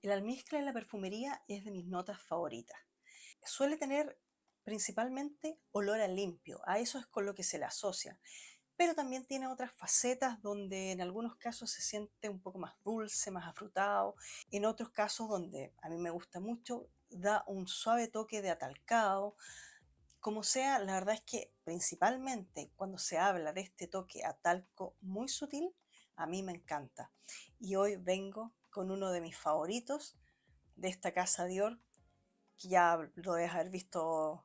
El almizcle en la perfumería es de mis notas favoritas. Suele tener principalmente olor a limpio, a eso es con lo que se le asocia, pero también tiene otras facetas donde en algunos casos se siente un poco más dulce, más afrutado, en otros casos donde a mí me gusta mucho, da un suave toque de atalcado. Como sea, la verdad es que principalmente cuando se habla de este toque a talco muy sutil, a mí me encanta. Y hoy vengo con uno de mis favoritos de esta casa Dior, que ya lo debes haber visto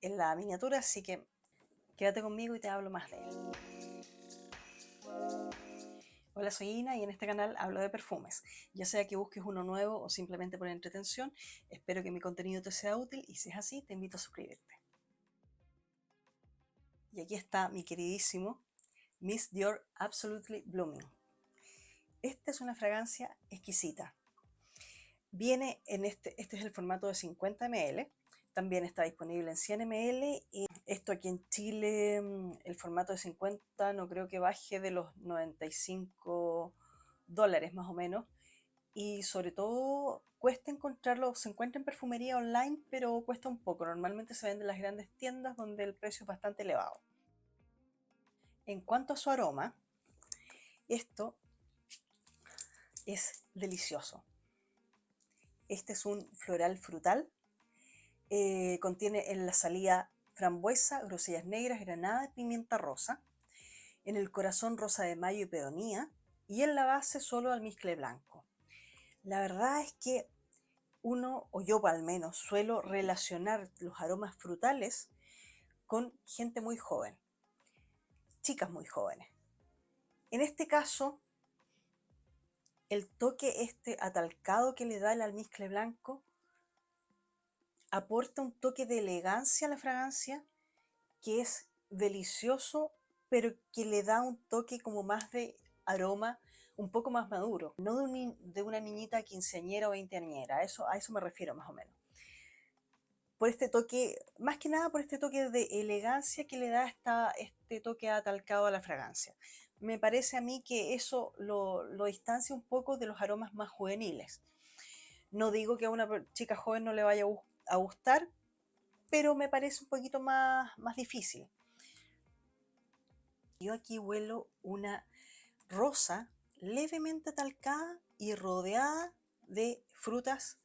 en la miniatura, así que quédate conmigo y te hablo más de él. Hola, soy Ina y en este canal hablo de perfumes. Ya sea que busques uno nuevo o simplemente por entretención, espero que mi contenido te sea útil y si es así, te invito a suscribirte. Y aquí está mi queridísimo Miss Dior Absolutely Blooming. Esta es una fragancia exquisita. Viene en este es el formato de 50 ml, también está disponible en 100 ml y esto aquí en Chile, el formato de 50 no creo que baje de los $95 más o menos, y sobre todo cuesta encontrarlo, se encuentra en perfumería online, pero cuesta un poco, normalmente se vende en las grandes tiendas donde el precio es bastante elevado. En cuanto a su aroma, esto es delicioso. Este es un floral frutal. Contiene en la salida frambuesa, grosellas negras, granada y pimienta rosa. En el corazón rosa de mayo y peonía. Y en la base solo almizcle blanco. La verdad es que uno, o yo al menos, suelo relacionar los aromas frutales con gente muy joven, chicas muy jóvenes. En este caso, el toque este atalcado que le da el almizcle blanco aporta un toque de elegancia a la fragancia que es delicioso, pero que le da un toque como más de aroma, un poco más maduro, no de una niñita quinceañera o veinteañera, a eso me refiero más o menos. Por este toque, más que nada por este toque de elegancia que le da este toque atalcado a la fragancia. Me parece a mí que eso lo distancia un poco de los aromas más juveniles. No digo que a una chica joven no le vaya a gustar, pero me parece un poquito más difícil. Yo aquí huelo una rosa levemente talcada y rodeada de frutas,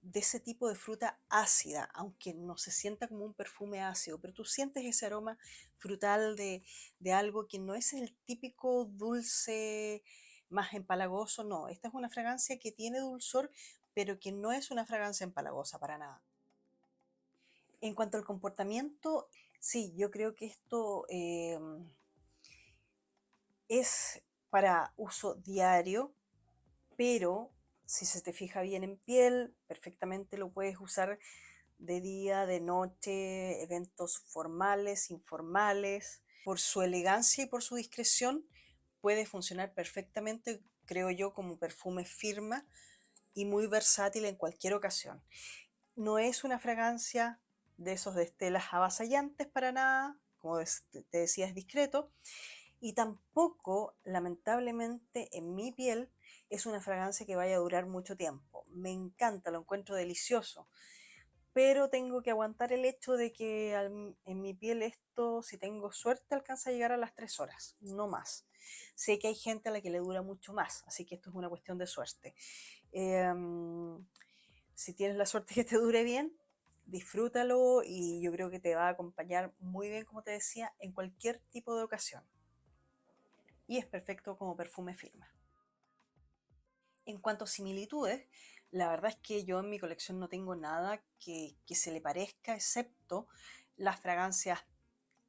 de ese tipo de fruta ácida, aunque no se sienta como un perfume ácido, pero tú sientes ese aroma frutal de algo que no es el típico dulce más empalagoso, no, esta es una fragancia que tiene dulzor, pero que no es una fragancia empalagosa para nada. En cuanto al comportamiento, sí, yo creo que esto es para uso diario, pero si se te fija bien en piel, perfectamente lo puedes usar de día, de noche, eventos formales, informales. Por su elegancia y por su discreción, puede funcionar perfectamente, creo yo, como perfume firma y muy versátil en cualquier ocasión. No es una fragancia de esos de estelas avasallantes para nada, como te decía, es discreto, y tampoco, lamentablemente, en mi piel es una fragancia que vaya a durar mucho tiempo. Me encanta, lo encuentro delicioso, pero tengo que aguantar el hecho de que en mi piel esto, si tengo suerte, alcanza a llegar a las 3 horas, no más. Sé que hay gente a la que le dura mucho más, así que esto es una cuestión de suerte. Si tienes la suerte que te dure bien, disfrútalo y yo creo que te va a acompañar muy bien, como te decía, en cualquier tipo de ocasión. Y es perfecto como perfume firma. En cuanto a similitudes, la verdad es que yo en mi colección no tengo nada que se le parezca, excepto las fragancias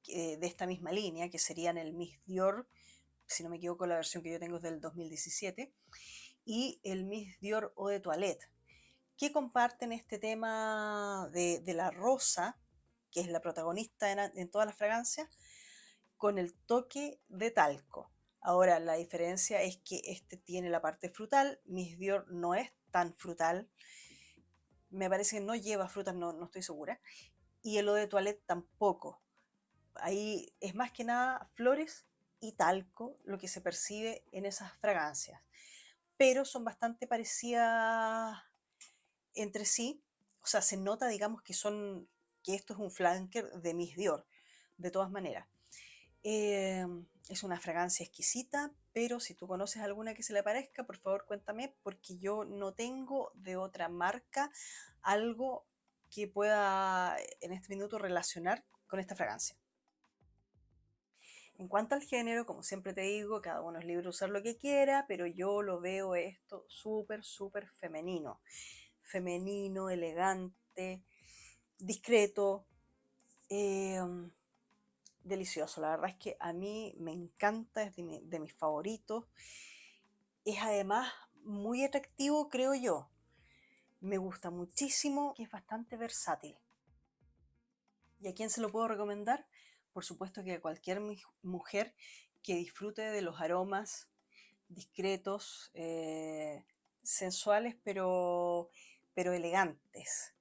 de esta misma línea, que serían el Miss Dior, si no me equivoco la versión que yo tengo es del 2017, y el Miss Dior Eau de Toilette, que comparten este tema de la rosa, que es la protagonista en todas las fragancias, con el toque de talco. Ahora, la diferencia es que este tiene la parte frutal, Miss Dior no es tan frutal, me parece que no lleva frutas, no estoy segura, y el eau de toilette tampoco. Ahí es más que nada flores y talco lo que se percibe en esas fragancias. pero son bastante parecidas entre sí. O sea, se nota, digamos, que esto es un flanker de Miss Dior, de todas maneras. Eh, es una fragancia exquisita, pero si tú conoces alguna que se le parezca, por favor cuéntame, porque yo no tengo de otra marca algo que pueda en este minuto relacionar con esta fragancia. En cuanto al género, como siempre te digo, cada uno es libre de usar lo que quiera, pero yo lo veo esto súper, súper femenino. Femenino, elegante, discreto, eh, delicioso. La verdad es que a mí me encanta, es de mis favoritos. Es además muy atractivo, creo yo. Me gusta muchísimo, que es bastante versátil. ¿Y a quién se lo puedo recomendar? Por supuesto que a cualquier mujer que disfrute de los aromas discretos, sensuales, pero elegantes.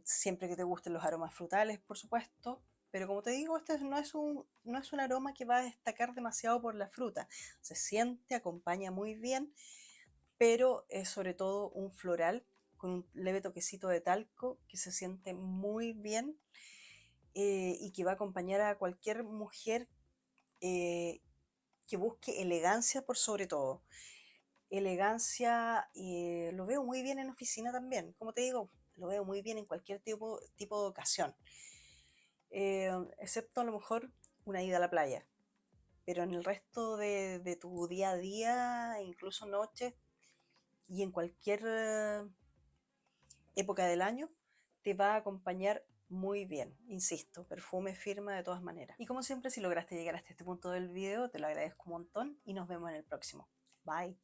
Siempre que te gusten los aromas frutales, por supuesto. Pero como te digo, este no es un aroma que va a destacar demasiado por la fruta. Se siente, acompaña muy bien, pero es sobre todo un floral con un leve toquecito de talco que se siente muy bien, y que va a acompañar a cualquier mujer eh, que busque elegancia por sobre todo. Elegancia, lo veo muy bien en oficina también. Como te digo, lo veo muy bien en cualquier tipo de ocasión. Excepto a lo mejor una ida a la playa. Pero en el resto de tu día a día, incluso noches, y en cualquier época del año, te va a acompañar muy bien. Insisto, perfume firma de todas maneras. Y como siempre, si lograste llegar hasta este punto del video, te lo agradezco un montón y nos vemos en el próximo. Bye.